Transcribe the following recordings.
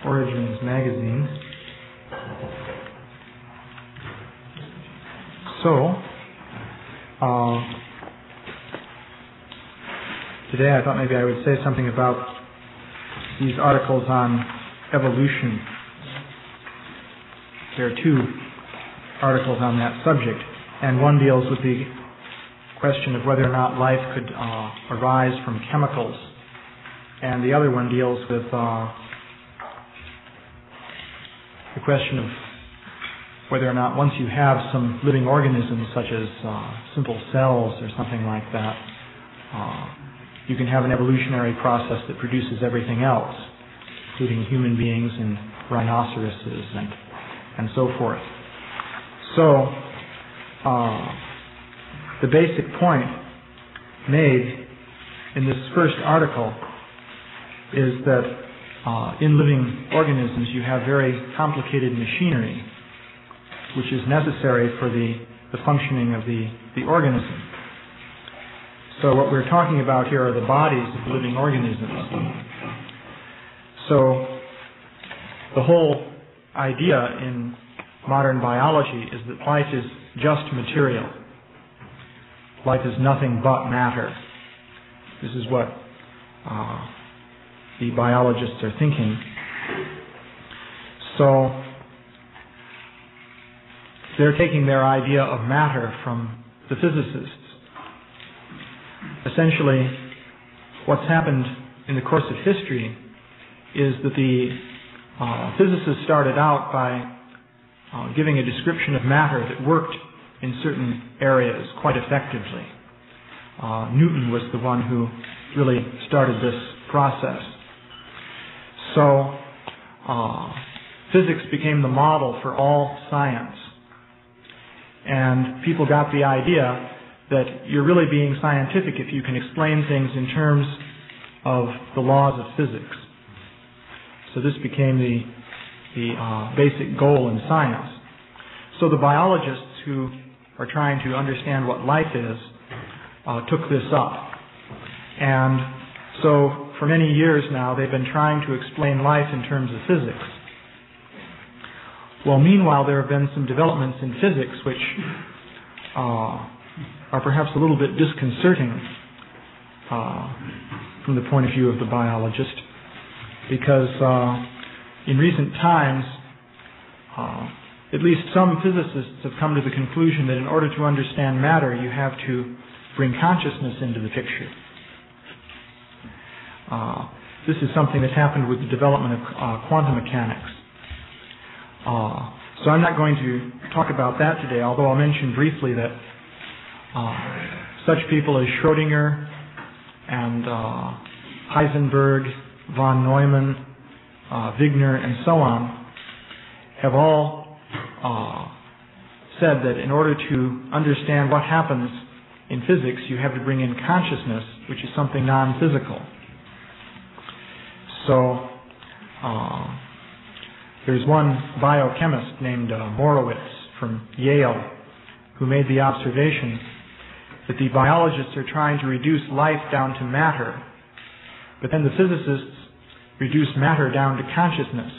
Origins magazine. So, today I thought maybe I would say something about these articles on evolution. There are two articles on that subject, and one deals with the question of whether or not life could arise from chemicals, and the other one deals with the question of whether or not once you have some living organisms, such as simple cells or something like that, you can have an evolutionary process that produces everything else, including human beings and rhinoceroses and so forth. So, the basic point made in this first article is that in living organisms you have very complicated machinery which is necessary for the functioning of the organism. So what we're talking about here are the bodies of living organisms. So the whole idea in modern biology is that life is just material. Life is nothing but matter. This is what the biologists are thinking. So they're taking their idea of matter from the physicists. Essentially, what's happened in the course of history is that the physicists started out by giving a description of matter that worked in certain areas quite effectively. Newton was the one who really started this process. So, physics became the model for all science. And people got the idea that you're really being scientific if you can explain things in terms of the laws of physics. So this became the basic goal in science. So the biologists who are trying to understand what life is took this up. And so for many years now they've been trying to explain life in terms of physics. Well, meanwhile there have been some developments in physics which are perhaps a little bit disconcerting from the point of view of the biologist, because in recent times at least some physicists have come to the conclusion that in order to understand matter you have to bring consciousness into the picture. This is something that happened with the development of quantum mechanics. So I'm not going to talk about that today, although I'll mention briefly that such people as Schrödinger and Heisenberg, von Neumann, Wigner, and so on have all said that in order to understand what happens in physics, you have to bring in consciousness, which is something non-physical. So there's one biochemist named Morowitz from Yale who made the observation that the biologists are trying to reduce life down to matter, but then the physicists reduce matter down to consciousness.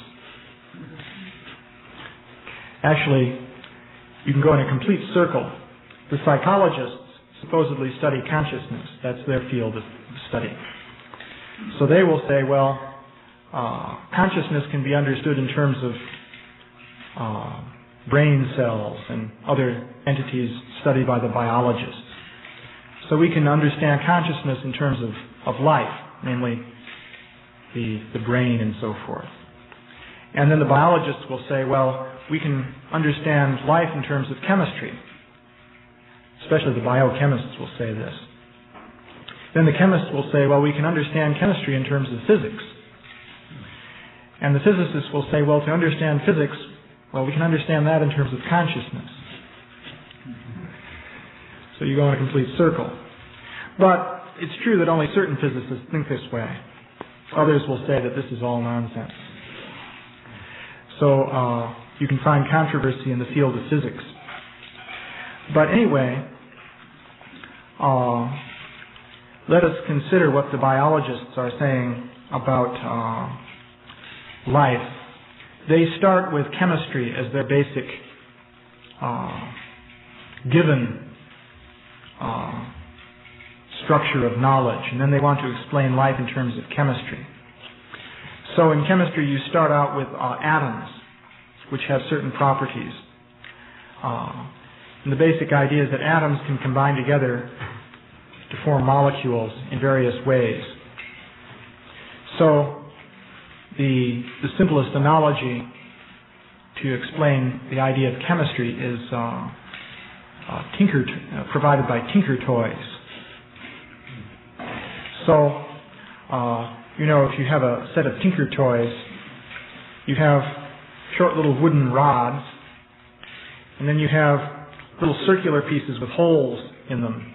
Actually, you can go in a complete circle. The psychologists supposedly study consciousness. That's their field of study. So they will say, well, consciousness can be understood in terms of brain cells and other entities studied by the biologists. So we can understand consciousness in terms of life, namely the brain and so forth. And then the biologists will say, well, we can understand life in terms of chemistry. Especially the biochemists will say this. Then the chemists will say, well, we can understand chemistry in terms of physics. And the physicists will say, well, to understand physics, well, we can understand that in terms of consciousness. So you go in a complete circle. But it's true that only certain physicists think this way. Others will say that this is all nonsense. So you can find controversy in the field of physics. But anyway, let us consider what the biologists are saying about life, they start with chemistry as their basic given structure of knowledge, and then they want to explain life in terms of chemistry. So in chemistry you start out with atoms, which have certain properties. And the basic idea is that atoms can combine together to form molecules in various ways. So the simplest analogy to explain the idea of chemistry is provided by Tinker Toys. So, if you have a set of Tinker Toys, you have short little wooden rods, and then you have little circular pieces with holes in them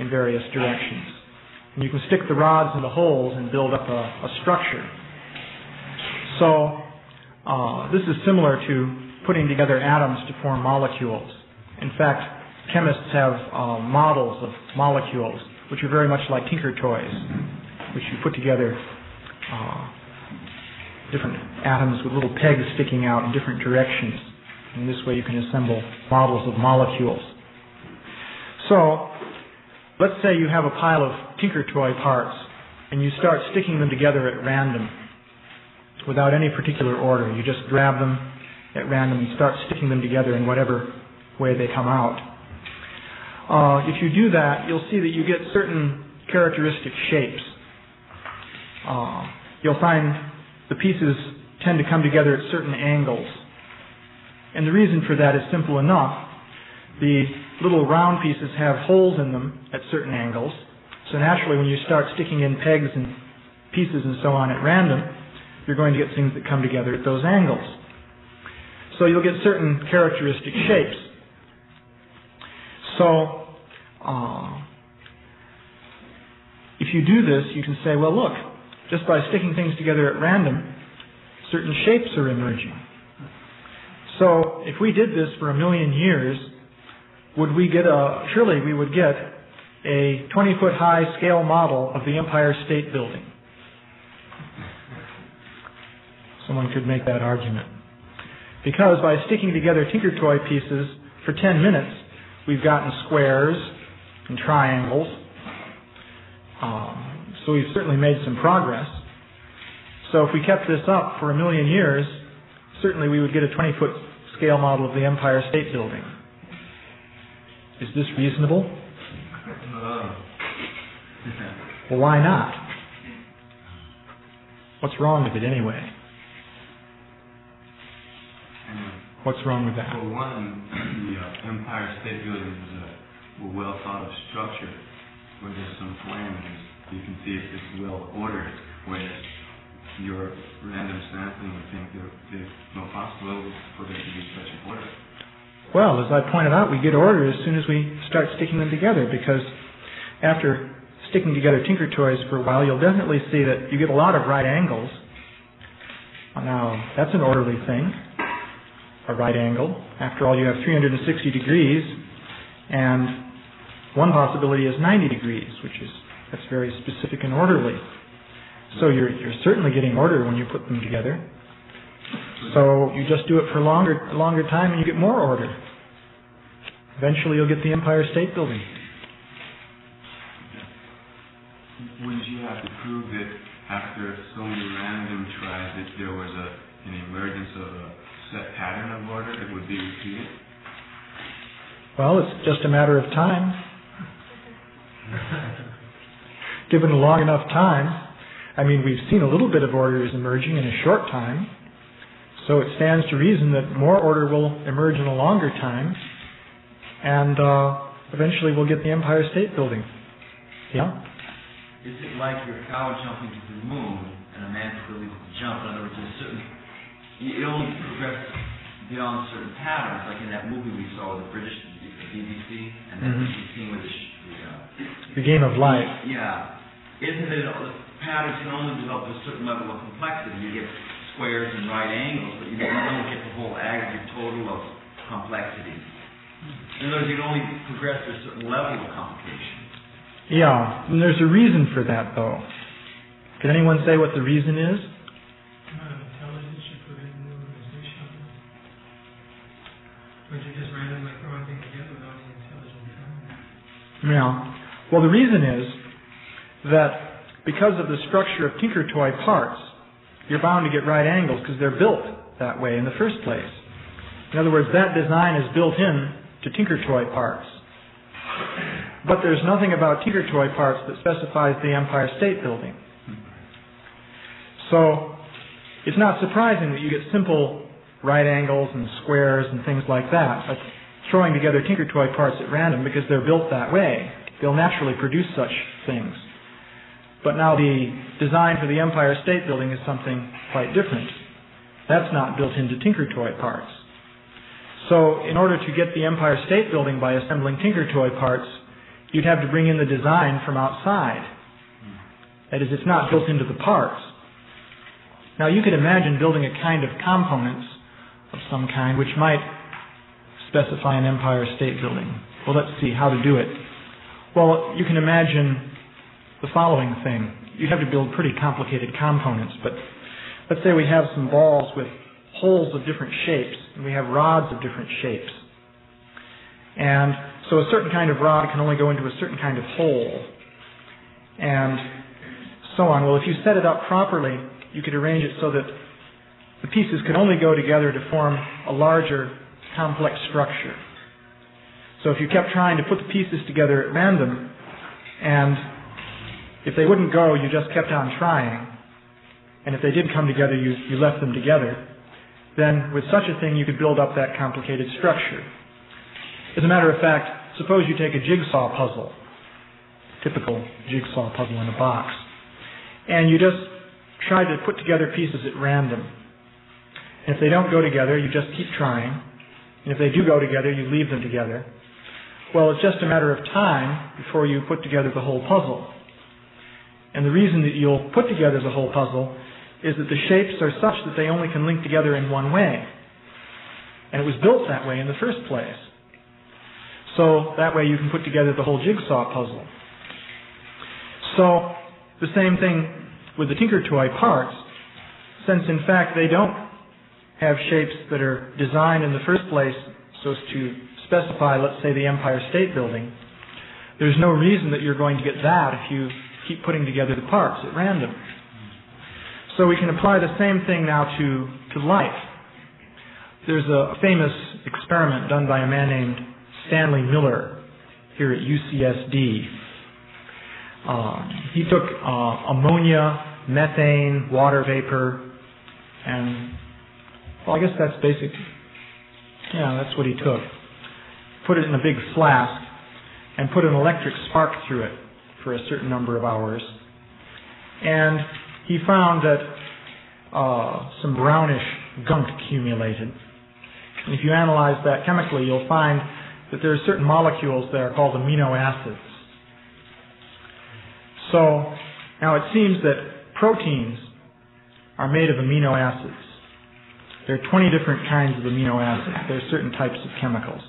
in various directions. And you can stick the rods in the holes and build up a structure. So, this is similar to putting together atoms to form molecules. In fact, chemists have models of molecules which are very much like Tinker Toys, which you put together different atoms with little pegs sticking out in different directions. And this way you can assemble models of molecules. So, let's say you have a pile of Tinker Toy parts and you start sticking them together at random without any particular order. You just grab them at random and start sticking them together in whatever way they come out. If you do that, you'll see that you get certain characteristic shapes. You'll find the pieces tend to come together at certain angles. And the reason for that is simple enough. The little round pieces have holes in them at certain angles. So naturally, when you start sticking in pegs and pieces and so on at random, you're going to get things that come together at those angles. So you'll get certain characteristic shapes. So, if you do this, you can say, well, look, just by sticking things together at random, certain shapes are emerging. So, if we did this for 1 million years, surely we would get a 20-foot high scale model of the Empire State Building. Someone could make that argument. Because by sticking together Tinker Toy pieces for 10 minutes, we've gotten squares and triangles. So we've certainly made some progress. So if we kept this up for 1 million years, certainly we would get a 20-foot scale model of the Empire State Building. Is this reasonable? Well, why not? What's wrong with it anyway? What's wrong with that? For one, the Empire State Building is a well thought of structure where there's some parameters. You can see it's well ordered, whereas your random sampling would think there's no possibility for there to be such an order. Well, as I pointed out, we get order as soon as we start sticking them together, because after sticking together Tinker Toys for a while, you'll definitely see that you get a lot of right angles. Now, that's an orderly thing. A right angle. After all, you have 360 degrees, and one possibility is 90 degrees, that's very specific and orderly. So you're certainly getting order when you put them together. So you just do it for a longer time, and you get more order. Eventually, you'll get the Empire State Building. Wouldn't you have to prove that after so many random tries that there was an emergence of a set pattern of order that would be repeated? Well, it's just a matter of time. Given a long enough time, we've seen a little bit of order is emerging in a short time, so it stands to reason that more order will emerge in a longer time, and eventually we'll get the Empire State Building. Yeah? Is it like your cow jumping to the moon and a man's ability to jump? In other words, it only progresses beyond certain patterns, like in that movie we saw with the British, the BBC, and then the scene with the Game of Life. Yeah. Isn't it the patterns can only develop a certain level of complexity? You get squares and right angles, but you don't get the whole aggregate total of complexity. In other words, you can only progress to a certain level of complication. Yeah, and there's a reason for that, though. Can anyone say what the reason is? Yeah. Well, the reason is that because of the structure of tinker toy parts, you're bound to get right angles because they're built that way in the first place. In other words, that design is built in to tinker toy parts. But there's nothing about tinker toy parts that specifies the Empire State Building. So it's not surprising that you get simple right angles and squares and things like that, like throwing together tinker toy parts at random because they're built that way. They'll naturally produce such things. But now the design for the Empire State Building is something quite different. That's not built into tinker toy parts. So in order to get the Empire State Building by assembling tinker toy parts, you'd have to bring in the design from outside. That is, it's not built into the parts. Now you could imagine building a kind of components of some kind which might specify an Empire State Building. Well, let's see how to do it. Well, you can imagine the following thing. You'd have to build pretty complicated components, but let's say we have some balls with holes of different shapes, and we have rods of different shapes. And so a certain kind of rod can only go into a certain kind of hole, and so on. Well, if you set it up properly, you could arrange it so that the pieces could only go together to form a larger, complex structure. So if you kept trying to put the pieces together at random, and if they wouldn't go, you just kept on trying, and if they did come together, you left them together, then with such a thing you could build up that complicated structure. As a matter of fact, suppose you take a jigsaw puzzle, typical jigsaw puzzle in a box, and you just try to put together pieces at random. And if they don't go together, you just keep trying, and if they do go together, you leave them together. Well, it's just a matter of time before you put together the whole puzzle. And the reason that you'll put together the whole puzzle is that the shapes are such that they only can link together in one way. And it was built that way in the first place. So that way you can put together the whole jigsaw puzzle. So the same thing with the tinker toy parts, since in fact they don't have shapes that are designed in the first place so as to specify, let's say, the Empire State Building, there's no reason that you're going to get that if you keep putting together the parts at random. So we can apply the same thing now to life. There's a famous experiment done by a man named Stanley Miller here at UCSD. He took ammonia, methane, water vapor, and, well, I guess that's basic. Yeah, that's what he took. Put it in a big flask and put an electric spark through it for a certain number of hours. And he found that some brownish gunk accumulated. And if you analyze that chemically, you'll find that there are certain molecules that are called amino acids. So, now it seems that proteins are made of amino acids. There are 20 different kinds of amino acids. There are certain types of chemicals.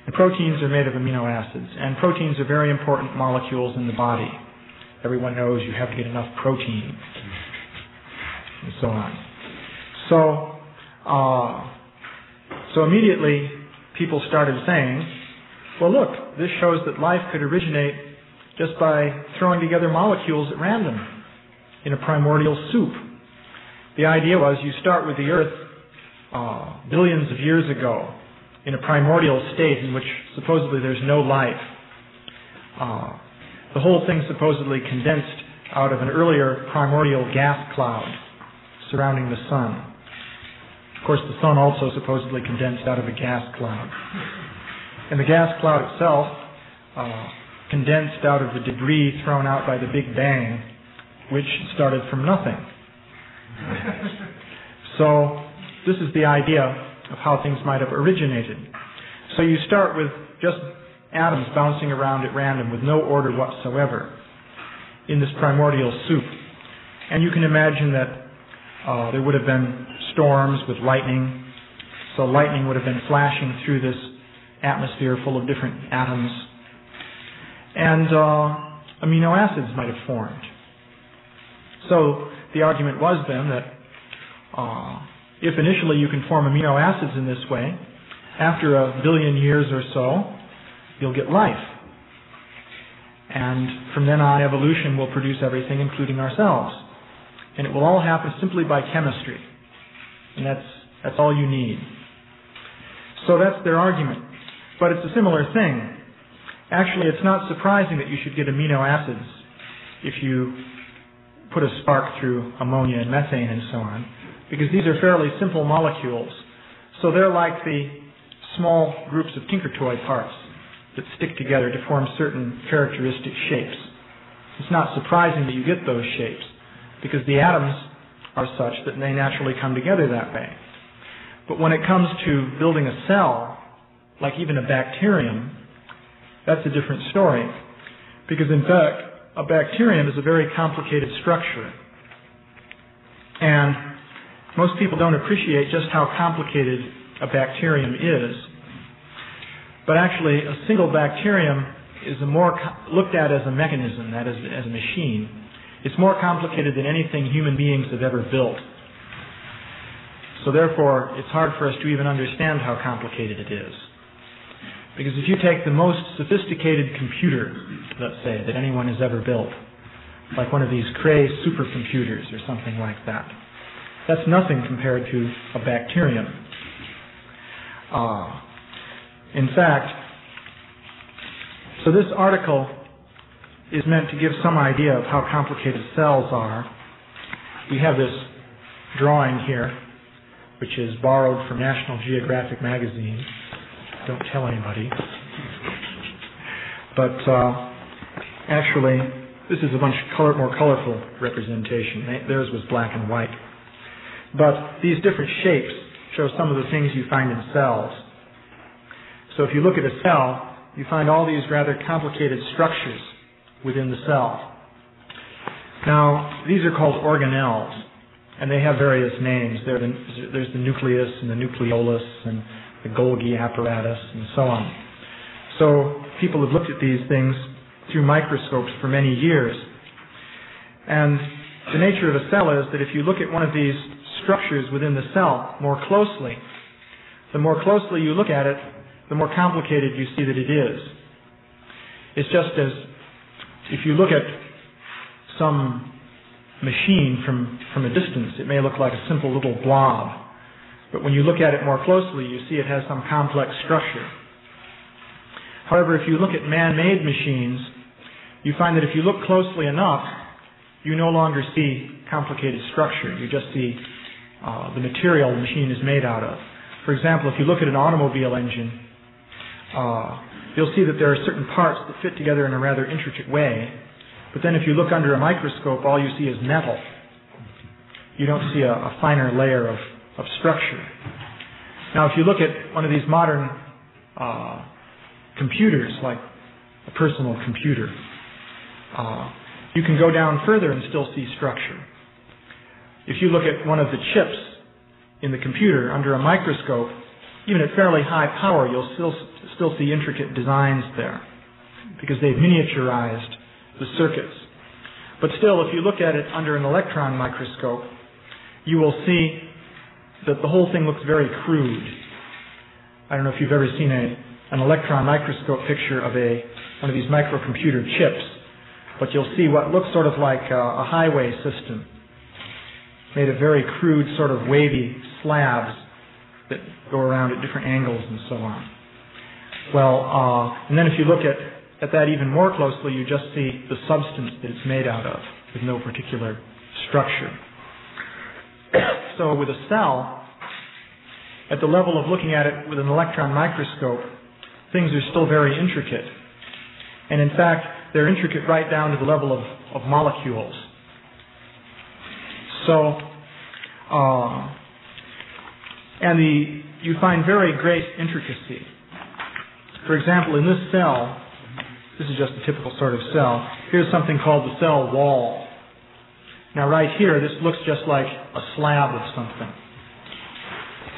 And proteins are made of amino acids. And proteins are very important molecules in the body. Everyone knows you have to get enough protein, and so on. So immediately people started saying, well, look, this shows that life could originate just by throwing together molecules at random in a primordial soup. The idea was you start with the Earth billions of years ago in a primordial state in which supposedly there's no life. The whole thing supposedly condensed out of an earlier primordial gas cloud surrounding the sun. Of course, the sun also supposedly condensed out of a gas cloud. And the gas cloud itself condensed out of the debris thrown out by the Big Bang, which started from nothing. So this is the idea of how things might have originated. So you start with just atoms bouncing around at random with no order whatsoever in this primordial soup. And you can imagine that there would have been storms with lightning. So lightning would have been flashing through this atmosphere full of different atoms. And amino acids might have formed. So the argument was then that if initially you can form amino acids in this way, after 1 billion years or so, you'll get life. And from then on, evolution will produce everything, including ourselves. And it will all happen simply by chemistry. And that's all you need. So that's their argument. But it's a similar thing. Actually, it's not surprising that you should get amino acids if you put a spark through ammonia and methane and so on, because these are fairly simple molecules. So they're like the small groups of tinker toy parts that stick together to form certain characteristic shapes. It's not surprising that you get those shapes, because the atoms are such that they naturally come together that way. But when it comes to building a cell, like even a bacterium, that's a different story. Because in fact, a bacterium is a very complicated structure. And most people don't appreciate just how complicated a bacterium is. But actually, a single bacterium is looked at as a mechanism, that is, as a machine. It's more complicated than anything human beings have ever built. So therefore, it's hard for us to even understand how complicated it is. Because if you take the most sophisticated computer, let's say, that anyone has ever built, like one of these Cray supercomputers or something like that, that's nothing compared to a bacterium. In fact, so this article is meant to give some idea of how complicated cells are. We have this drawing here, which is borrowed from National Geographic magazine. Don't tell anybody. But actually, this is a much more colorful representation. Theirs was black and white. But these different shapes show some of the things you find in cells. So if you look at a cell, you find all these rather complicated structures within the cell. Now, these are called organelles, and they have various names. There's the nucleus and the nucleolus and the Golgi apparatus and so on. So people have looked at these things through microscopes for many years. And the nature of a cell is that if you look at one of these structures within the cell more closely, the more closely you look at it, the more complicated you see that it is. It's just as if you look at some machine from a distance, it may look like a simple little blob. But when you look at it more closely, you see it has some complex structure. However, if you look at man-made machines, you find that if you look closely enough, you no longer see complicated structure. You just see the material the machine is made out of. For example, if you look at an automobile engine, you'll see that there are certain parts that fit together in a rather intricate way. But then if you look under a microscope, all you see is metal. You don't see a finer layer of structure. Now, if you look at one of these modern computers, like a personal computer, you can go down further and still see structure. If you look at one of the chips in the computer under a microscope, even at fairly high power, you'll still see intricate designs there, because they've miniaturized the circuits. But still, if you look at it under an electron microscope, you will see that the whole thing looks very crude. I don't know if you've ever seen an electron microscope picture of one of these microcomputer chips, but you'll see what looks sort of like a highway system, made of very crude sort of wavy slabs that go around at different angles and so on. Well, and then if you look at that even more closely, you just see the substance that it's made out of, with no particular structure. So with a cell, at the level of looking at it with an electron microscope, things are still very intricate. And in fact, they're intricate right down to the level of molecules. So, you find very great intricacy. For example, in this cell, this is just a typical sort of cell, here's something called the cell wall. Now right here, this looks just like a slab of something.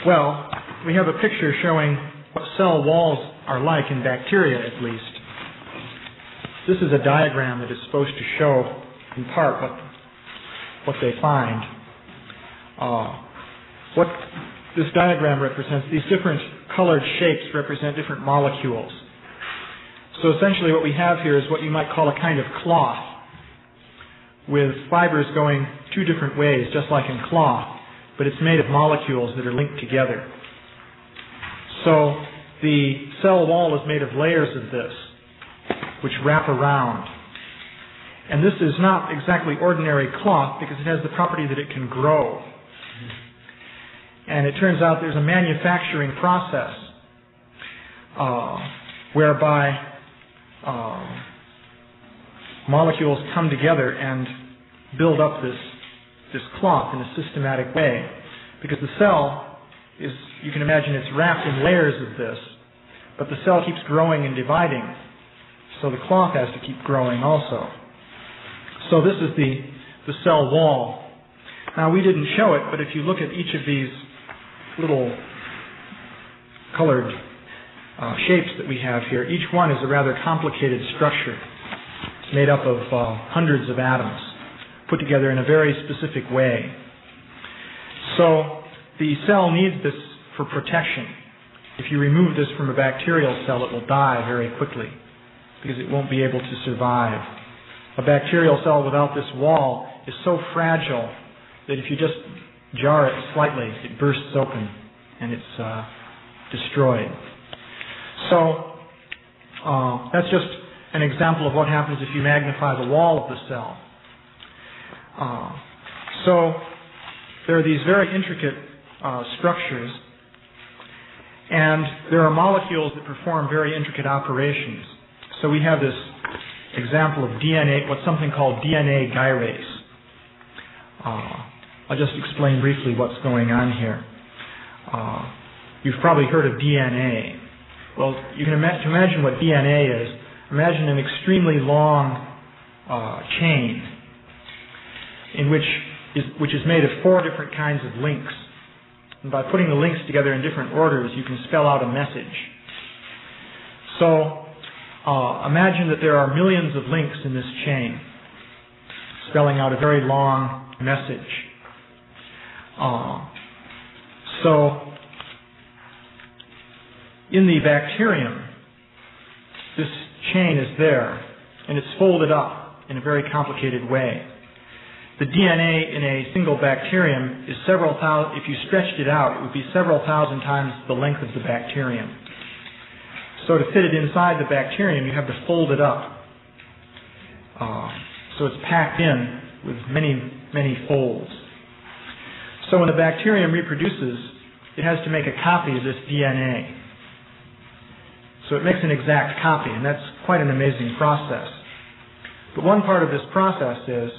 Well, we have a picture showing what cell walls are like in bacteria, at least. This is a diagram that is supposed to show, in part, what they find. What this diagram represents, these different colored shapes represent different molecules. So essentially what we have here is what you might call a kind of cloth, with fibers going two different ways, just like in cloth, but it's made of molecules that are linked together. So the cell wall is made of layers of this, which wrap around. And this is not exactly ordinary cloth because it has the property that it can grow. And it turns out there's a manufacturing process whereby molecules come together and build up this cloth in a systematic way. Because the cell is, you can imagine, it's wrapped in layers of this, but the cell keeps growing and dividing, so the cloth has to keep growing also. So this is the cell wall. Now we didn't show it, but if you look at each of these little colored shapes that we have here, each one is a rather complicated structure. It's made up of hundreds of atoms put together in a very specific way. So the cell needs this for protection. If you remove this from a bacterial cell, it will die very quickly because it won't be able to survive. A bacterial cell without this wall is so fragile that if you just jar it slightly, it bursts open and it's destroyed. So that's just an example of what happens if you magnify the wall of the cell. So there are these very intricate structures, and there are molecules that perform very intricate operations. So we have this example of DNA, what's something called DNA gyrase. I'll just explain briefly what's going on here. You've probably heard of DNA. Well, you can imagine what DNA is. Imagine an extremely long chain which is made of 4 different kinds of links. And by putting the links together in different orders, you can spell out a message. So imagine that there are millions of links in this chain, spelling out a very long message. So in the bacterium, this chain is there, and it's folded up in a very complicated way. The DNA in a single bacterium is several thousand, if you stretched it out, it would be several thousand times the length of the bacterium. So to fit it inside the bacterium, you have to fold it up. So it's packed in with many, many folds. So when the bacterium reproduces, it has to make a copy of this DNA. So it makes an exact copy, and that's quite an amazing process. But one part of this process is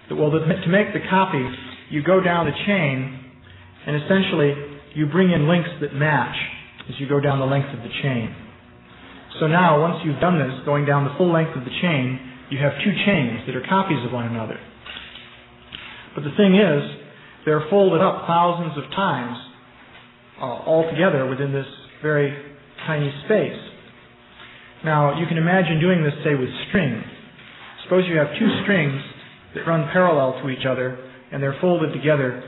that, to make the copy, you go down the chain, and essentially you bring in links that match as you go down the length of the chain. So now, once you've done this, going down the full length of the chain, you have 2 chains that are copies of one another. But the thing is, they're folded up thousands of times all together within this very tiny space. Now, you can imagine doing this, say, with string. Suppose you have 2 strings that run parallel to each other, and they're folded together,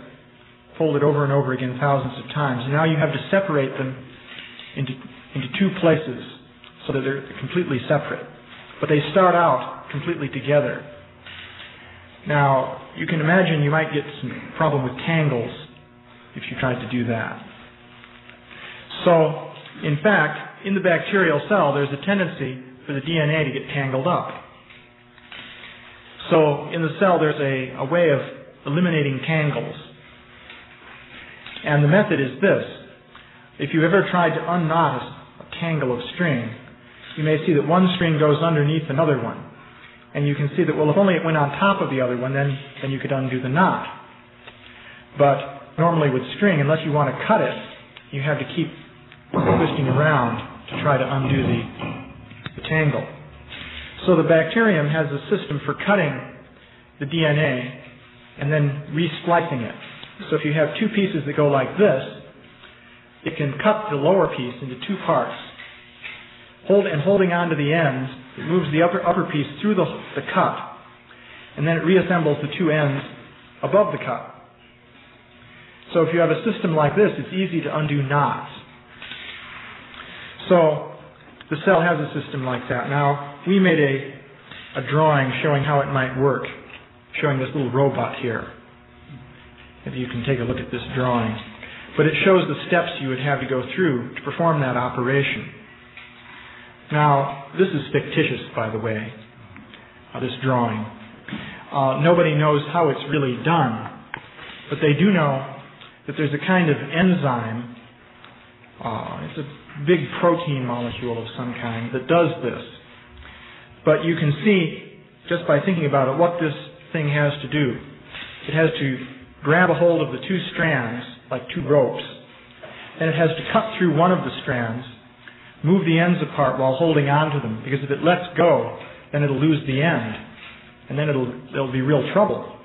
folded over and over again thousands of times. And now you have to separate them into 2 places so that they're completely separate. But they start out completely together. Now, you can imagine you might get some problem with tangles if you tried to do that. So, in fact, in the bacterial cell, there's a tendency for the DNA to get tangled up. So in the cell, there's a way of eliminating tangles. And the method is this. If you've ever tried to unknot a tangle of string, you may see that one string goes underneath another one. And you can see that, well, if only it went on top of the other one, then you could undo the knot. But normally with string, unless you want to cut it, you have to keep twisting around to try to undo the tangle. So the bacterium has a system for cutting the DNA and then re-splicing it. So if you have 2 pieces that go like this, it can cut the lower piece into 2 parts. Holding on to the ends, it moves the upper piece through the cut, and then it reassembles the 2 ends above the cut. So if you have a system like this, it's easy to undo knots. So the cell has a system like that. Now, we made a drawing showing how it might work, showing this little robot here. If you can take a look at this drawing. But it shows the steps you would have to go through to perform that operation. Now, this is fictitious, by the way, this drawing. Nobody knows how it's really done, but they do know that there's a kind of enzyme, it's a big protein molecule of some kind that does this. But you can see, just by thinking about it, what this thing has to do. It has to grab a hold of the two strands, like two ropes, and it has to cut through one of the strands, move the ends apart while holding on to them, because if it lets go, then it'll lose the end, and then there'll be real trouble,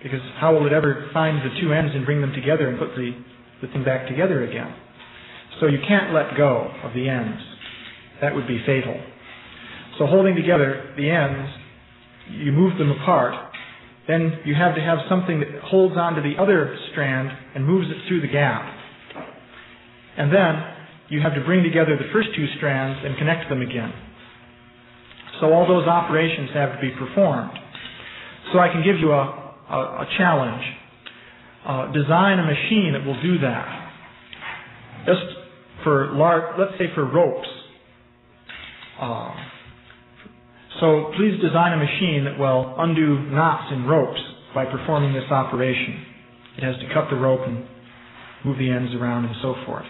because how will it ever find the two ends and bring them together and put the thing back together again? So you can't let go of the ends. That would be fatal. So holding together the ends, you move them apart, then you have to have something that holds onto the other strand and moves it through the gap. And then you have to bring together the first two strands and connect them again. So all those operations have to be performed. So I can give you a challenge. Design a machine that will do that. Just for let's say for ropes. So please design a machine that will undo knots in ropes by performing this operation. It has to cut the rope and move the ends around and so forth.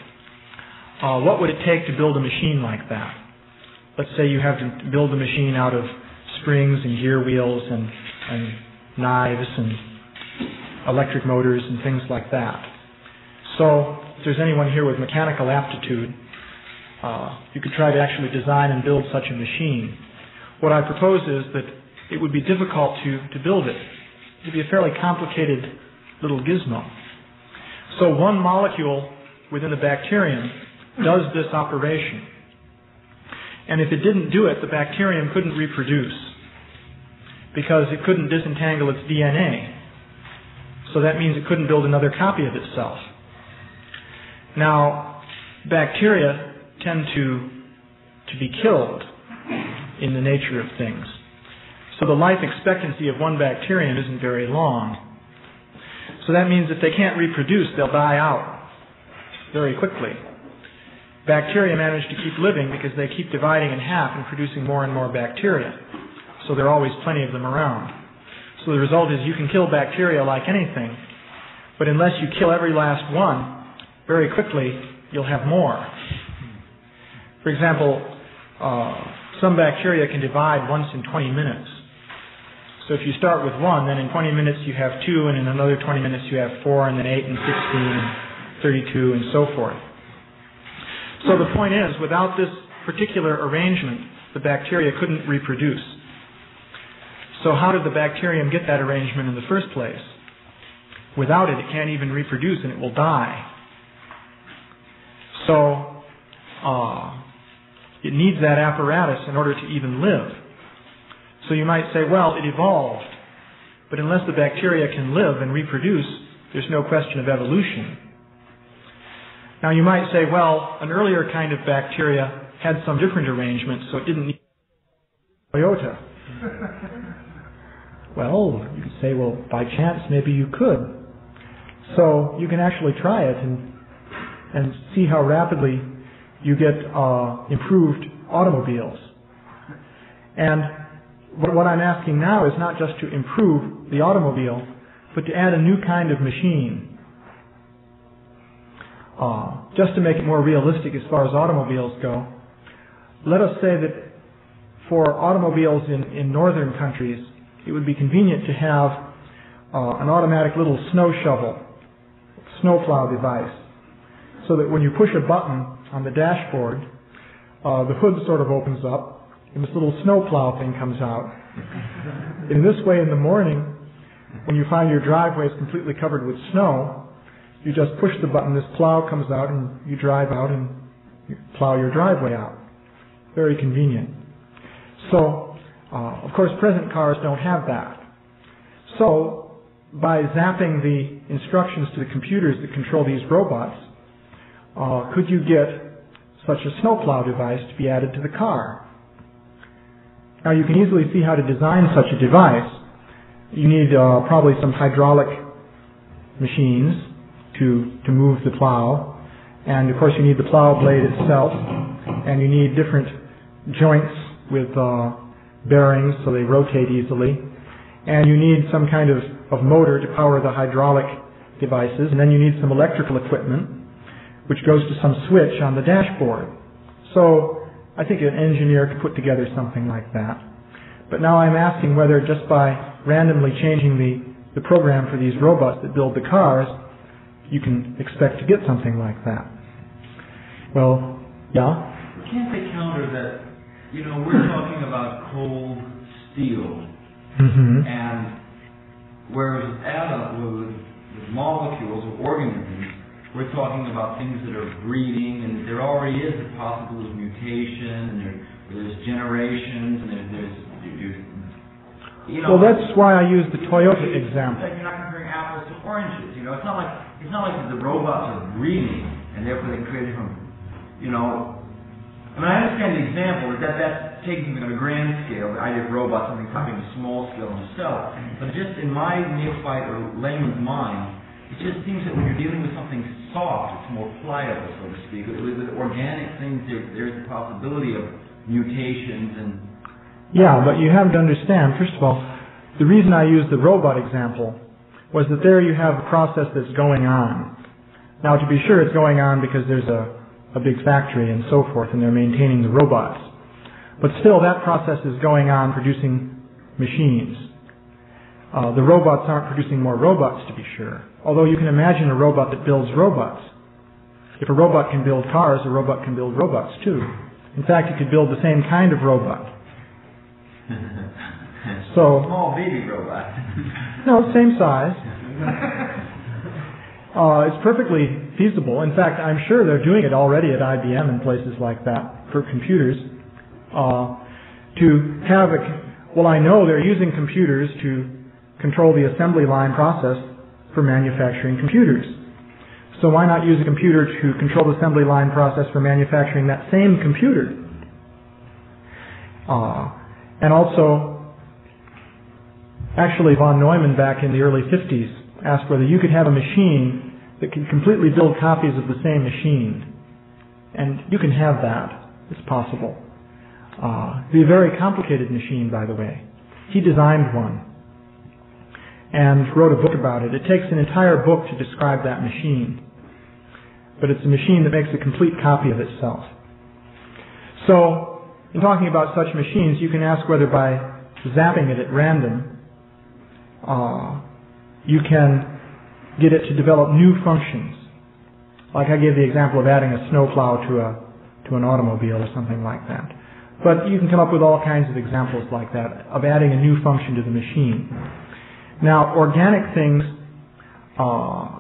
What would it take to build a machine like that? Let's say you have to build a machine out of springs and gear wheels and knives and electric motors and things like that. So if there's anyone here with mechanical aptitude, you could try to actually design and build such a machine. What I propose is that it would be difficult to build it. It would be a fairly complicated little gizmo. So one molecule within the bacterium does this operation. And if it didn't do it, the bacterium couldn't reproduce because it couldn't disentangle its DNA. So that means it couldn't build another copy of itself. Now, bacteria tend to be killed in the nature of things. So the life expectancy of one bacterium isn't very long. So that means if they can't reproduce, they'll die out very quickly. Bacteria manage to keep living because they keep dividing in half and producing more and more bacteria. So there are always plenty of them around. So the result is you can kill bacteria like anything, but unless you kill every last one, very quickly you'll have more. For example, some bacteria can divide once in 20 minutes. So if you start with one, then in 20 minutes you have 2, and in another 20 minutes you have 4, and then 8, and 16, and 32, and so forth. So the point is, without this particular arrangement, the bacteria couldn't reproduce. So how did the bacterium get that arrangement in the first place? Without it, it can't even reproduce, and it will die. So it needs that apparatus in order to even live. So you might say, well, it evolved. But unless the bacteria can live and reproduce, there's no question of evolution. Now you might say, well, an earlier kind of bacteria had some different arrangements, so it didn't need Toyota. Well, you could say, well, by chance maybe you could. So you can actually try it and see how rapidly you get improved automobiles. And what I'm asking now is not just to improve the automobile, but to add a new kind of machine. Just to make it more realistic as far as automobiles go, let us say that for automobiles in northern countries, it would be convenient to have an automatic little snow shovel, snowplow device, so that when you push a button on the dashboard, the hood sort of opens up, and this little snowplow thing comes out. In this way, in the morning, when you find your driveway is completely covered with snow, you just push the button, this plow comes out, and you drive out and you plow your driveway out. Very convenient. So, of course, present cars don't have that. So, by zapping the instructions to the computers that control these robots, could you get such a snowplow device to be added to the car. Now you can easily see how to design such a device. You need probably some hydraulic machines to move the plow, and of course you need the plow blade itself, and you need different joints with bearings so they rotate easily, and you need some kind of motor to power the hydraulic devices, and then you need some electrical equipment which goes to some switch on the dashboard. So I think an engineer could put together something like that. But now I'm asking whether just by randomly changing the program for these robots that build the cars, you can expect to get something like that. Well, yeah? Can't they counter that, we're talking about cold steel, and whereas with molecules or organisms, we're talking about things that are breeding, and there already is a possibility of mutation, and there's generations, and there's well, that's why I use the Toyota example. You're not comparing apples to oranges. It's not like the robots are breeding, and therefore they created from, I understand the example that's taking it on a grand scale. The idea of robots, something happening on a small scale themselves, but just in my neophyte or layman's mind, it just seems that when you're dealing with something soft, it's more pliable, so to speak. With organic things, there's the possibility of mutations and... Yeah, but you have to understand, first of all, the reason I used the robot example was that there you have a process that's going on. Now, to be sure, it's going on because there's a big factory and so forth, and they're maintaining the robots. But still, that process is going on, producing machines. The robots aren't producing more robots, to be sure. Although you can imagine a robot that builds robots. If a robot can build cars, a robot can build robots too. In fact, it could build the same kind of robot. So, small baby robot. No, same size. It's perfectly feasible. In fact, I'm sure they're doing it already at IBM and places like that for computers. I know they're using computers to control the assembly line process for manufacturing computers. So why not use a computer to control the assembly line process for manufacturing that same computer? And also, actually von Neumann back in the early 50s asked whether you could have a machine that could completely build copies of the same machine. And you can have that. It's possible. It'd be a very complicated machine, by the way. He designed one and wrote a book about it. It takes an entire book to describe that machine. But it's a machine that makes a complete copy of itself. So, in talking about such machines, you can ask whether by zapping it at random, you can get it to develop new functions. Like I gave the example of adding a snowplow to an automobile or something like that. But you can come up with all kinds of examples like that, of adding a new function to the machine. Now, organic things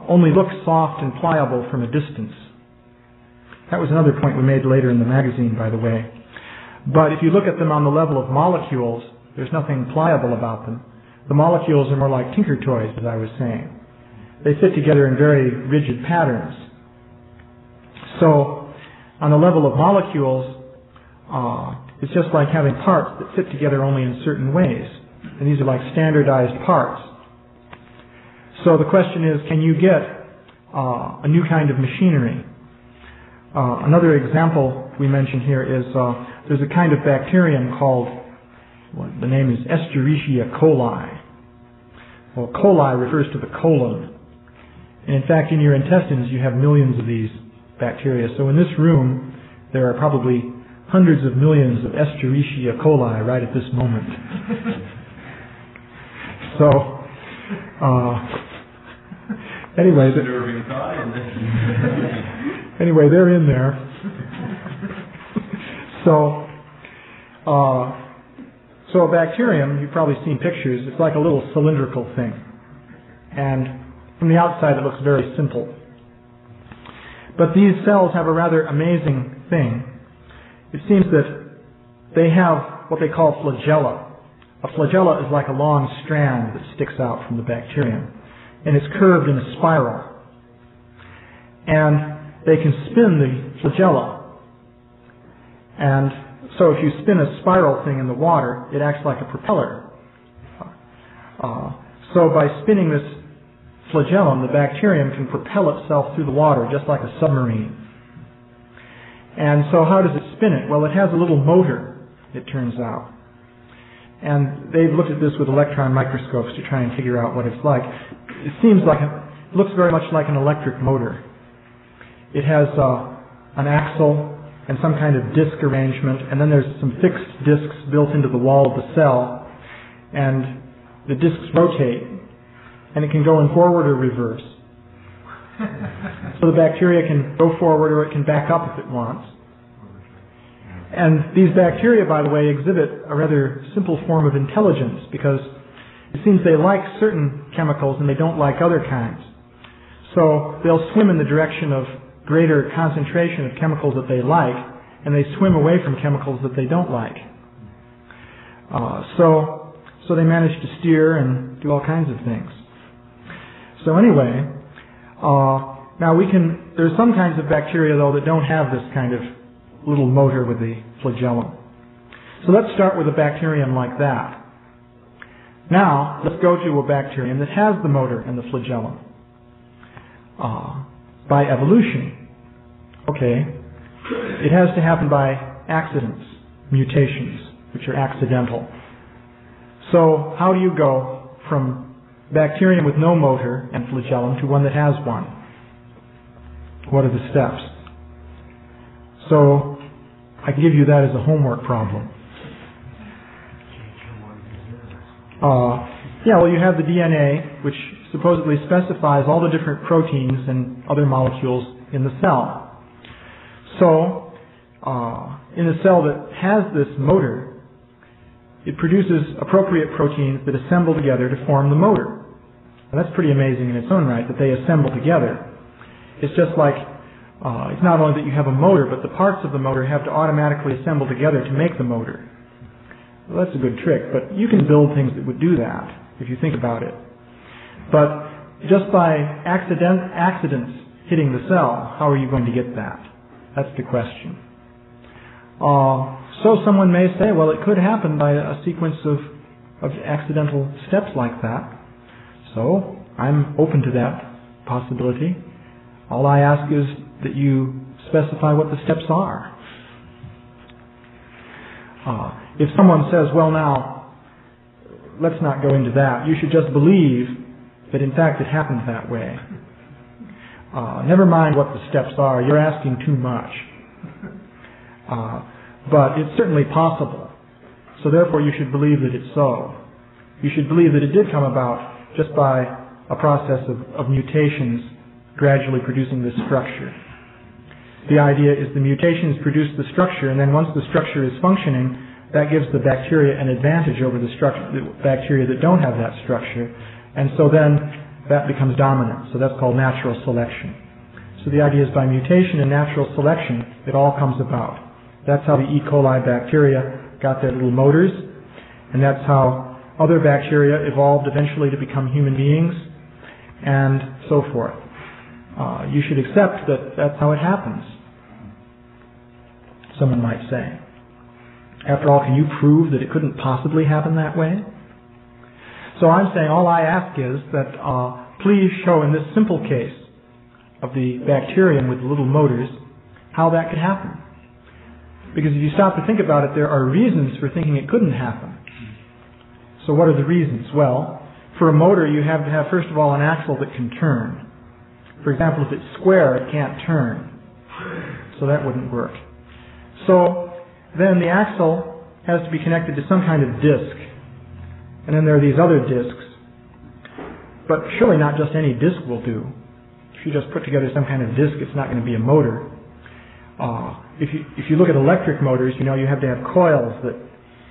only look soft and pliable from a distance. That was another point we made later in the magazine, by the way. But if you look at them on the level of molecules, there's nothing pliable about them. The molecules are more like tinker toys, as I was saying. They fit together in very rigid patterns. So, on the level of molecules, it's just like having parts that fit together only in certain ways. And these are like standardized parts. So the question is, can you get a new kind of machinery? Another example we mention here is there's a kind of bacterium called, the name is Escherichia coli. Well, coli refers to the colon. And in fact, in your intestines, you have millions of these bacteria. So in this room, there are probably hundreds of millions of Escherichia coli right at this moment. So, anyway, they're in there. So a bacterium, you've probably seen pictures, it's like a little cylindrical thing. And from the outside it looks very simple. But these cells have a rather amazing thing. It seems that they have what they call flagella. A flagella is like a long strand that sticks out from the bacterium. And it's curved in a spiral. And they can spin the flagella And so if you spin a spiral thing in the water, it acts like a propeller. So by spinning this flagellum, the bacterium can propel itself through the water just like a submarine. And so how does it spin it? Well, it has a little motor, it turns out. And they've looked at this with electron microscopes to try and figure out what it's like. It seems like it looks very much like an electric motor. It has an axle and some kind of disc arrangement, and then there's some fixed discs built into the wall of the cell, and the discs rotate, and it can go in forward or reverse. So the bacteria can go forward or it can back up if it wants. And these bacteria, by the way, exhibit a rather simple form of intelligence, because it seems they like certain chemicals and they don't like other kinds. So they'll swim in the direction of greater concentration of chemicals that they like, and they swim away from chemicals that they don't like. So they manage to steer and do all kinds of things. So anyway, now there's some kinds of bacteria, though, that don't have this kind of little motor with the flagellum. So let's start with a bacterium like that. Now, let's go to a bacterium that has the motor and the flagellum. By evolution. Okay, it has to happen by accidents, mutations, which are accidental. So how do you go from bacterium with no motor and flagellum to one that has one? What are the steps? So I can give you that as a homework problem. Well, you have the DNA, which supposedly specifies all the different proteins and other molecules in the cell. So, in a cell that has this motor, it produces appropriate proteins that assemble together to form the motor. And that's pretty amazing in its own right, that they assemble together. It's just like, it's not only that you have a motor, but the parts of the motor have to automatically assemble together to make the motor. Well, that's a good trick, but you can build things that would do that, if you think about it. But just by accidents hitting the cell, how are you going to get that? That's the question. So someone may say, well, it could happen by a sequence of accidental steps like that. So I'm open to that possibility. All I ask is that you specify what the steps are. If someone says, well, now, let's not go into that. You should just believe that in fact it happened that way. Never mind what the steps are. You're asking too much. But it's certainly possible. So therefore you should believe that it's so. You should believe that it did come about just by a process of mutations gradually producing this structure. The idea is the mutations produce the structure, and then once the structure is functioning, that gives the bacteria an advantage over the bacteria that don't have that structure. And so then that becomes dominant. So that's called natural selection. So the idea is by mutation and natural selection, it all comes about. That's how the E. coli bacteria got their little motors, and that's how other bacteria evolved eventually to become human beings, and so forth. You should accept that that's how it happens. Someone might say. After all, can you prove that it couldn't possibly happen that way? So I'm saying all I ask is that please show in this simple case of the bacterium with the little motors how that could happen. Because if you stop to think about it, there are reasons for thinking it couldn't happen. So what are the reasons? Well, for a motor you have to have first of all an axle that can turn. For example, if it's square it can't turn. So that wouldn't work. So then the axle has to be connected to some kind of disc. And then there are these other discs. But surely not just any disc will do. If you just put together some kind of disc, it's not going to be a motor. If you look at electric motors, you know you have to have coils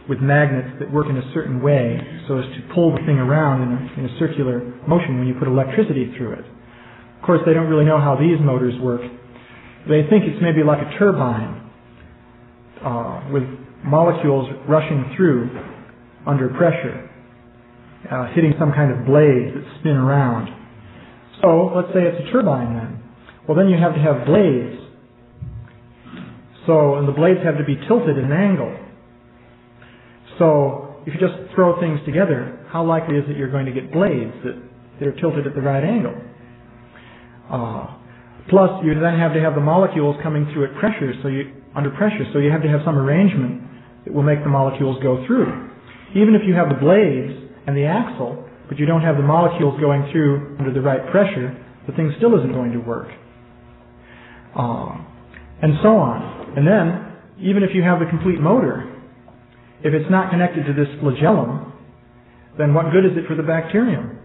with magnets that work in a certain way so as to pull the thing around in a circular motion when you put electricity through it. Of course, they don't really know how these motors work. They think it's maybe like a turbine with molecules rushing through under pressure, hitting some kind of blades that spin around. So let's say it's a turbine then. Well, then you have to have blades. and the blades have to be tilted at an angle. So if you just throw things together, how likely is it you're going to get blades that are tilted at the right angle? Plus, you then have to have the molecules coming through at pressure, under pressure, so you have to have some arrangement that will make the molecules go through. Even if you have the blades and the axle, but you don't have the molecules going through under the right pressure, the thing still isn't going to work. And so on. And then, even if you have the complete motor, if it's not connected to this flagellum, then what good is it for the bacterium?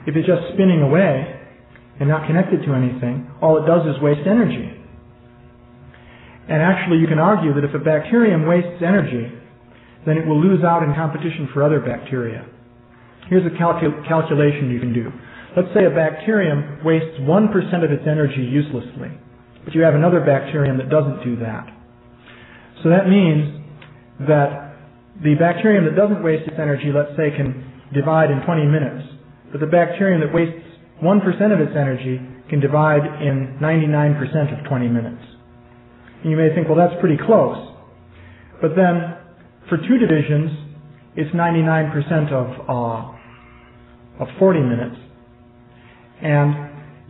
If it's just spinning away and not connected to anything, all it does is waste energy. And actually, you can argue that if a bacterium wastes energy, then it will lose out in competition for other bacteria. Here's a calculation you can do. Let's say a bacterium wastes 1% of its energy uselessly, but you have another bacterium that doesn't do that. So that means that the bacterium that doesn't waste its energy, let's say, can divide in 20 minutes, but the bacterium that wastes 1% of its energy can divide in 99% of 20 minutes. And you may think, well, that's pretty close. But then, for 2 divisions, it's 99% of 40 minutes. And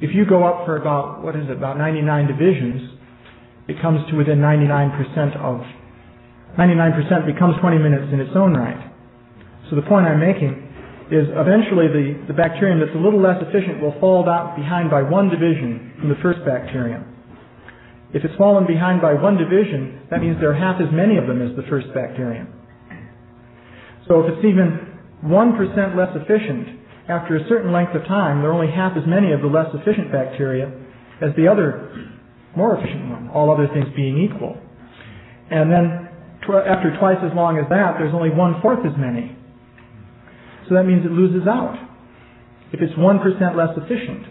if you go up for about 99 divisions, it comes to within 99% becomes 20 minutes in its own right. So the point I'm making is eventually the bacterium that's a little less efficient will fall behind by 1 division from the first bacterium. If it's fallen behind by 1 division, that means there are half as many of them as the first bacterium. So if it's even 1% less efficient, after a certain length of time, there are only half as many of the less efficient bacteria as the other more efficient one, all other things being equal. And then after twice as long as that, there's only 1/4 as many. So that means it loses out if it's 1% less efficient.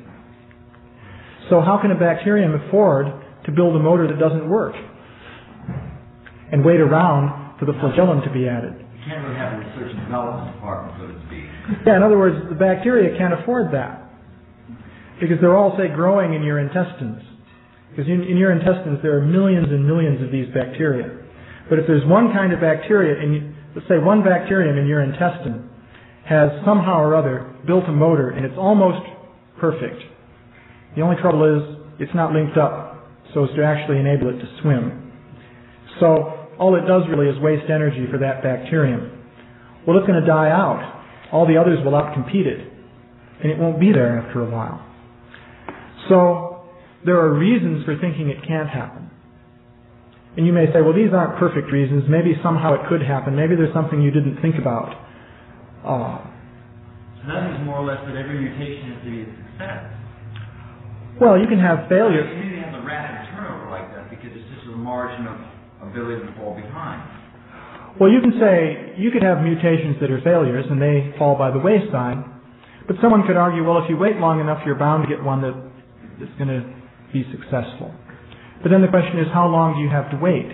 So how can a bacterium afford to build a motor that doesn't work and wait around for the flagellum to be added? You can't really have a research and development department, so to speak. Yeah, in other words, the bacteria can't afford that because they're all, say, growing in your intestines. Because in your intestines there are millions and millions of these bacteria. But if there's one kind of bacteria, let's say one bacterium in your intestine has somehow or other built a motor and it's almost perfect. The only trouble is it's not linked up so as to actually enable it to swim. So all it does really is waste energy for that bacterium. Well, it's going to die out. All the others will outcompete it, and it won't be there after a while. So there are reasons for thinking it can't happen. And you may say, well, these aren't perfect reasons. Maybe somehow it could happen. Maybe there's something you didn't think about. So that means more or less that every mutation has to be a success. Well, you can have failure. You need to have a rapid turnover like that because it's just a margin of ability to fall behind. Well, you can say you could have mutations that are failures and they fall by the wayside, but someone could argue, well, if you wait long enough, you're bound to get one that's going to be successful. But then the question is, how long do you have to wait?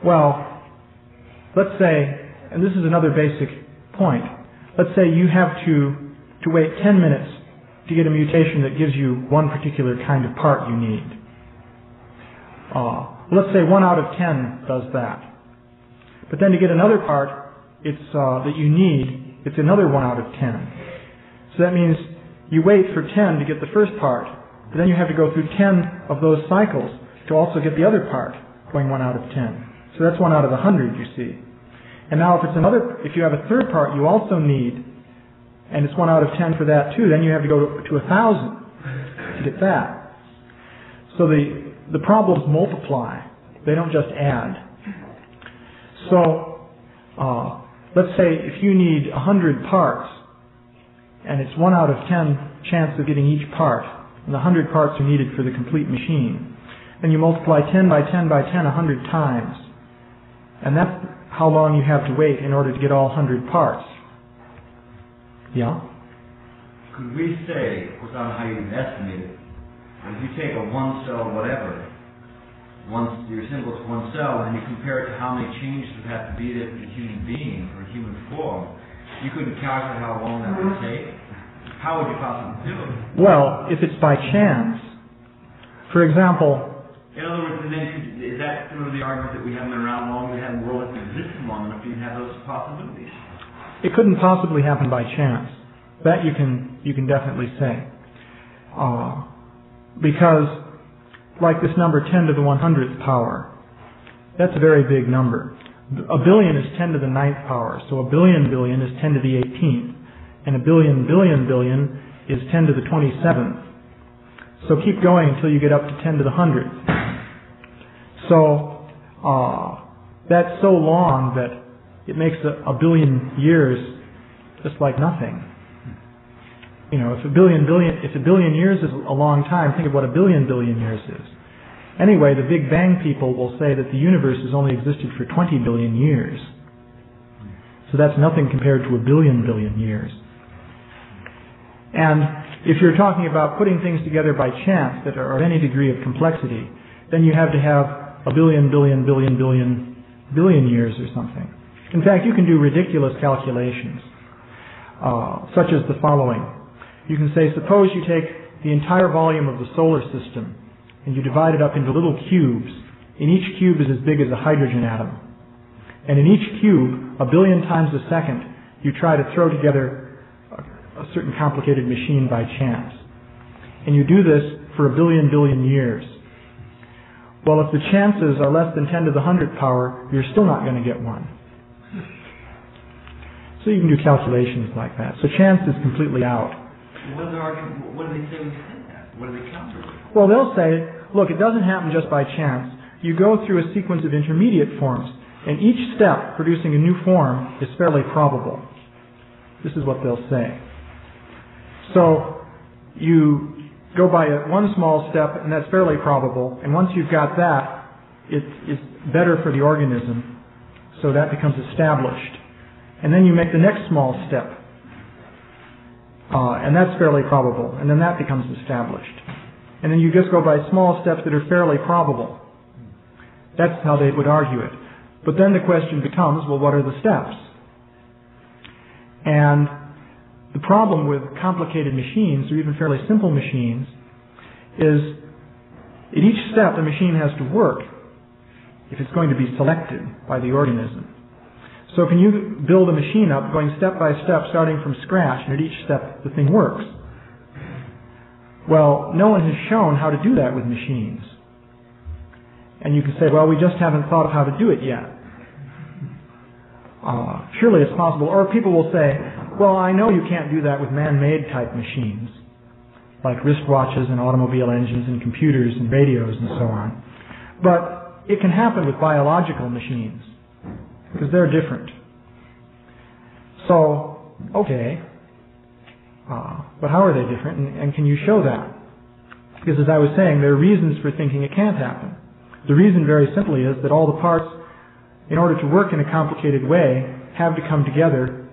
Well, let's say, and this is another basic point, let's say you have to wait 10 minutes to get a mutation that gives you one particular kind of part you need. Let's say 1 out of 10 does that. But then to get another part that you need, it's another 1 out of 10. So that means you wait for 10 to get the first part, but then you have to go through 10 of those cycles to also get the other part, going 1 out of 10. So that's 1 out of 100, you see. And now if you have a third part you also need, and it's 1 out of 10 for that too, then you have to go to 1,000 to get that. So the problems multiply. They don't just add. So, let's say if you need 100 parts, and it's 1 out of 10 chance of getting each part, and the 100 parts are needed for the complete machine, then you multiply 10 by 10 by 10 100 times. And that's how long you have to wait in order to get all 100 parts. Yeah? Could we say, of course I don't know how you estimate it, but if you take a 1 cell whatever, your symbol is 1 cell, and you compare it to how many changes would have to be there for a human being or a human form, you couldn't calculate how long that would take? How would you possibly do it? Well, if it's by chance, for example, In other words, and then is that sort of the argument that we haven't been around long, we haven't world that's existed long enough to even have those possibilities? It couldn't possibly happen by chance. That you can definitely say. Because, like this number 10 to the 100th power, that's a very big number. A billion is 10 to the 9th power, so a billion billion is 10 to the 18th. And a billion billion billion is 10 to the 27th. So keep going until you get up to 10 to the 100th. So that's so long that it makes a billion years just like nothing. You know, if a billion years is a long time, think of what a billion years is. Anyway, the Big Bang people will say that the universe has only existed for 20 billion years. So that's nothing compared to a billion years. And if you're talking about putting things together by chance that are of any degree of complexity, then you have to have a billion years or something. In fact, you can do ridiculous calculations, such as the following. You can say, suppose you take the entire volume of the solar system and you divide it up into little cubes, and each cube is as big as a hydrogen atom. And in each cube, a billion times a second, you try to throw together a certain complicated machine by chance. And you do this for a billion years. Well, if the chances are less than 10 to the 100th power, you're still not going to get one. So you can do calculations like that. So chance is completely out. What do they say when you say that? What do they counter with? Well, they'll say, look, it doesn't happen just by chance. You go through a sequence of intermediate forms, and each step producing a new form is fairly probable. This is what they'll say. So you go by one small step, and that's fairly probable, and once you've got that, it's better for the organism, so that becomes established. And then you make the next small step, and that's fairly probable, and then that becomes established. And then you just go by small steps that are fairly probable. That's how they would argue it. But then the question becomes, well, what are the steps? And the problem with complicated machines, or even fairly simple machines, is at each step the machine has to work if it's going to be selected by the organism. So can you build a machine up going step by step, starting from scratch, and at each step the thing works? Well, no one has shown how to do that with machines. And you can say, well, we just haven't thought of how to do it yet. Surely it's possible. Or people will say, well, I know you can't do that with man-made type machines, like wristwatches and automobile engines and computers and radios and so on. But it can happen with biological machines, because they're different. So, okay, but how are they different, and can you show that? Because as I was saying, there are reasons for thinking it can't happen. The reason very simply is that all the parts, in order to work in a complicated way, have to come together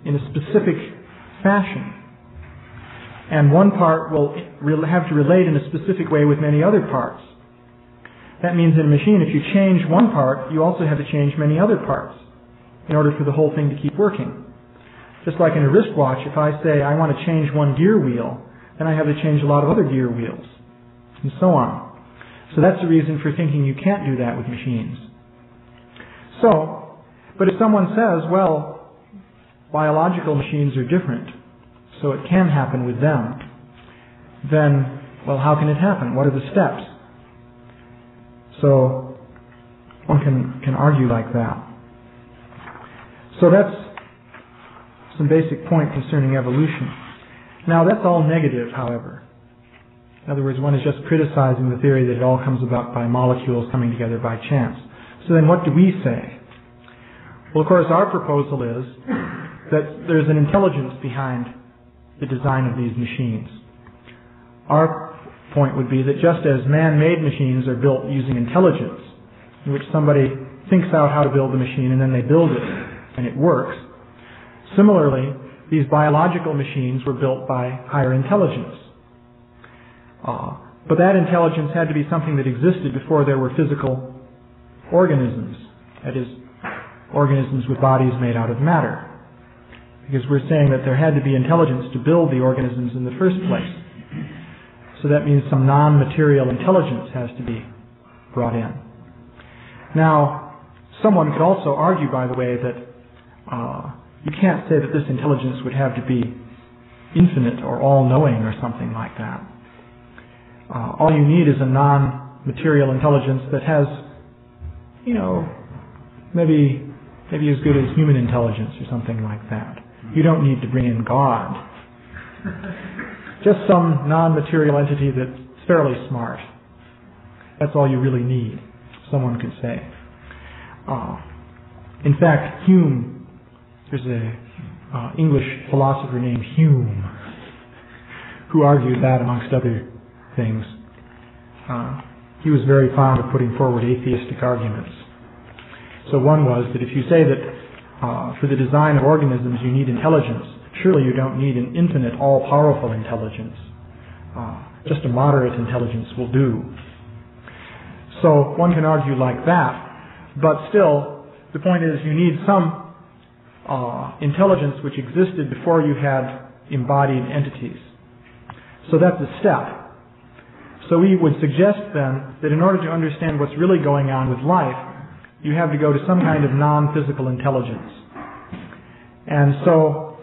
in a specific fashion. And one part will have to relate in a specific way with many other parts. That means in a machine, if you change one part, you also have to change many other parts in order for the whole thing to keep working. Just like in a wristwatch, if I say I want to change one gear wheel, then I have to change a lot of other gear wheels, and so on. So that's the reason for thinking you can't do that with machines. So, but if someone says, well, biological machines are different, so it can happen with them, then, well, how can it happen? What are the steps? So, one can argue like that. So that's some basic point concerning evolution. Now, that's all negative, however. In other words, one is just criticizing the theory that it all comes about by molecules coming together by chance. So then what do we say? Well, of course, our proposal is that there's an intelligence behind the design of these machines. Our point would be that just as man-made machines are built using intelligence, in which somebody thinks out how to build the machine and then they build it and it works, similarly, these biological machines were built by higher intelligence. But that intelligence had to be something that existed before there were physical organisms, that is, organisms with bodies made out of matter. Because we're saying that there had to be intelligence to build the organisms in the first place. So that means some non-material intelligence has to be brought in. Now, someone could also argue, by the way, that you can't say that this intelligence would have to be infinite or all-knowing or something like that. All you need is a non-material intelligence that has, maybe as good as human intelligence or something like that. You don't need to bring in God. Just some non-material entity that's fairly smart. That's all you really need, someone could say. In fact, Hume, there's an English philosopher named Hume who argued that, amongst other things. He was very fond of putting forward atheistic arguments. So one was that if you say that for the design of organisms you need intelligence, surely you don't need an infinite, all-powerful intelligence. Just a moderate intelligence will do. So one can argue like that, but still, the point is you need some intelligence which existed before you had embodied entities. So that's a step. So we would suggest then that in order to understand what's really going on with life, you have to go to some kind of non-physical intelligence. And so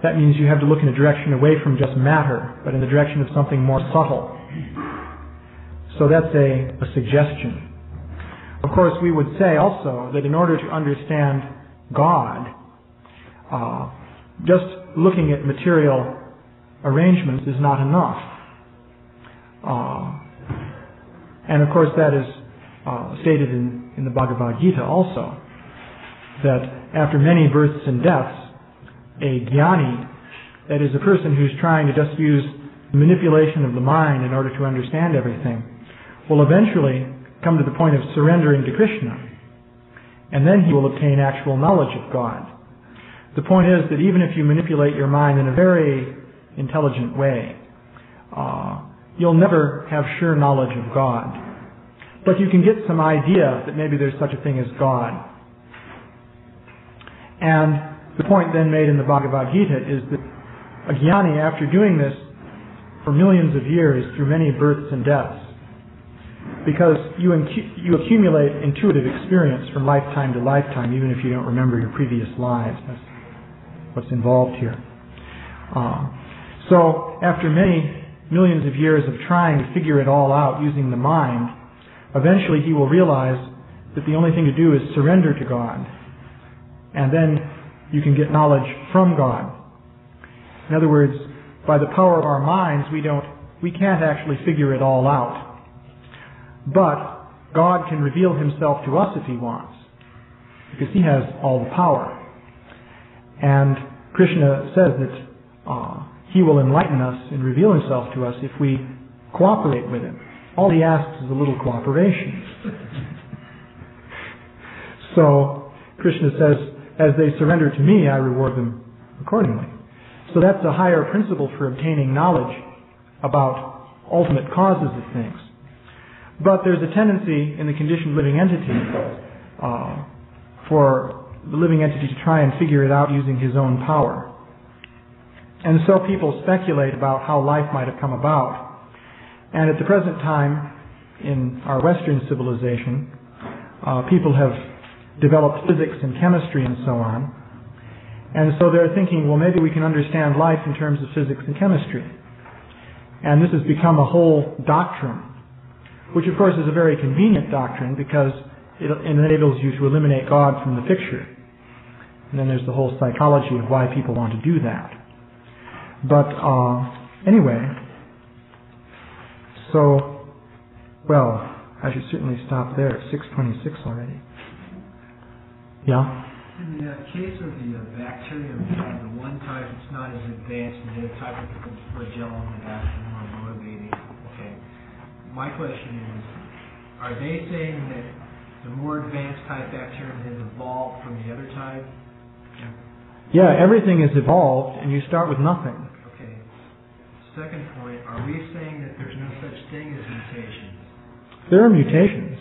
that means you have to look in a direction away from just matter, but in the direction of something more subtle. So that's a suggestion. Of course, we would say also that in order to understand God, just looking at material arrangements is not enough. And of course that is stated in the Bhagavad Gita also, that after many births and deaths, a jnani, that is a person who's trying to just use manipulation of the mind in order to understand everything, will eventually come to the point of surrendering to Krishna, and then he will obtain actual knowledge of God. The point is that even if you manipulate your mind in a very intelligent way, you'll never have sure knowledge of God. But you can get some idea that maybe there's such a thing as God. And the point then made in the Bhagavad Gita is that a jnani, after doing this for millions of years through many births and deaths, because you accumulate intuitive experience from lifetime to lifetime, even if you don't remember your previous lives. That's what's involved here. So after many millions of years of trying to figure it all out using the mind, eventually he will realize that the only thing to do is surrender to God. And then you can get knowledge from God. In other words, by the power of our minds, we can't actually figure it all out. But God can reveal himself to us if he wants, because he has all the power. And Krishna says that he will enlighten us and reveal himself to us if we cooperate with him. All he asks is a little cooperation. So Krishna says, as they surrender to me, I reward them accordingly. So that's a higher principle for obtaining knowledge about ultimate causes of things. But there's a tendency in the conditioned living entity for the living entity to try and figure it out using his own power. And so people speculate about how life might have come about. And at the present time, in our Western civilization, people have developed physics and chemistry and so on. And so they're thinking, well, maybe we can understand life in terms of physics and chemistry. And this has become a whole doctrine, which of course is a very convenient doctrine because it enables you to eliminate God from the picture. And then there's the whole psychology of why people want to do that. But anyway, so, well, I should certainly stop there. It's 6:26 already. Yeah? In the case of the bacterium, the one type it's not as advanced, and the other type of the flagellum is actually more motivating. Okay. My question is, are they saying that the more advanced type bacterium has evolved from the other type? Yeah, everything is evolved, and you start with nothing. Okay. Second point, are we saying that there's no such thing as mutations? There are mutations.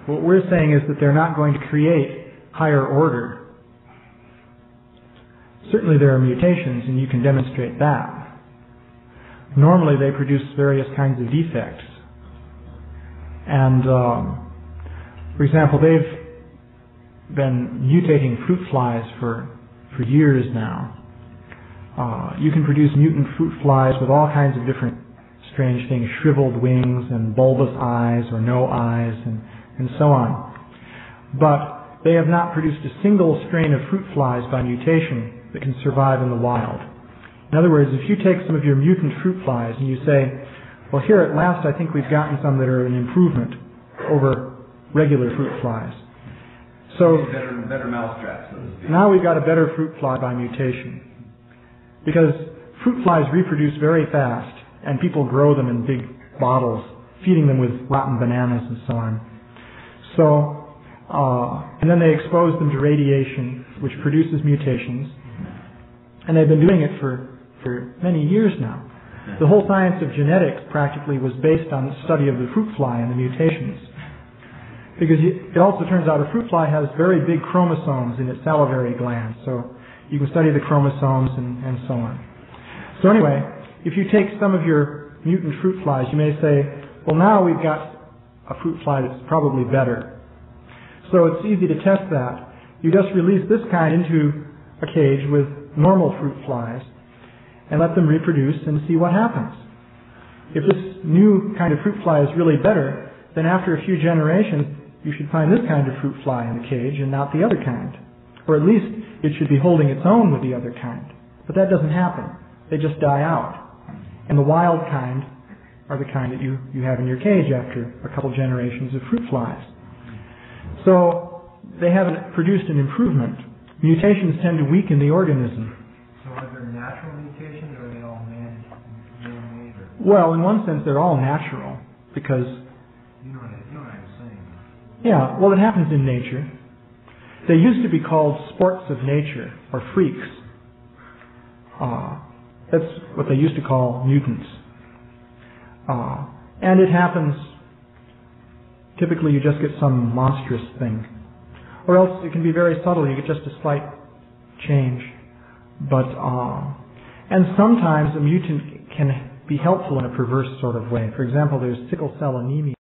What we're saying is that they're not going to create higher order. Certainly there are mutations, and you can demonstrate that. Normally they produce various kinds of defects. And, for example, they've been mutating fruit flies for years now. You can produce mutant fruit flies with all kinds of different strange things, shriveled wings and bulbous eyes or no eyes and so on. But they have not produced a single strain of fruit flies by mutation that can survive in the wild. In other words, if you take some of your mutant fruit flies and you say, well, here at last I think we've gotten some that are an improvement over regular fruit flies. So better mousetraps, so to speak. Now we've got a better fruit fly by mutation. Because fruit flies reproduce very fast, and people grow them in big bottles, feeding them with rotten bananas and so on. So, and then they expose them to radiation, which produces mutations. And they've been doing it for many years now. The whole science of genetics practically was based on the study of the fruit fly and the mutations. Because it also turns out a fruit fly has very big chromosomes in its salivary glands, so you can study the chromosomes and so on. So anyway, if you take some of your mutant fruit flies, you may say, well, now we've got a fruit fly that's probably better. So it's easy to test that. You just release this kind into a cage with normal fruit flies and let them reproduce and see what happens. If this new kind of fruit fly is really better, then after a few generations, you should find this kind of fruit fly in the cage and not the other kind. Or at least it should be holding its own with the other kind. But that doesn't happen. They just die out. And the wild kind are the kind that you have in your cage after a couple generations of fruit flies. So they haven't produced an improvement. Mutations tend to weaken the organism. So are there natural mutations or are they all man-made? Well, in one sense they're all natural because... You know what I'm saying. Yeah, well, it happens in nature. They used to be called sports of nature, or freaks. That's what they used to call mutants. And it happens, typically you just get some monstrous thing. Or else it can be very subtle, you get just a slight change. But, and sometimes a mutant can be helpful in a perverse sort of way. For example, there's sickle cell anemia.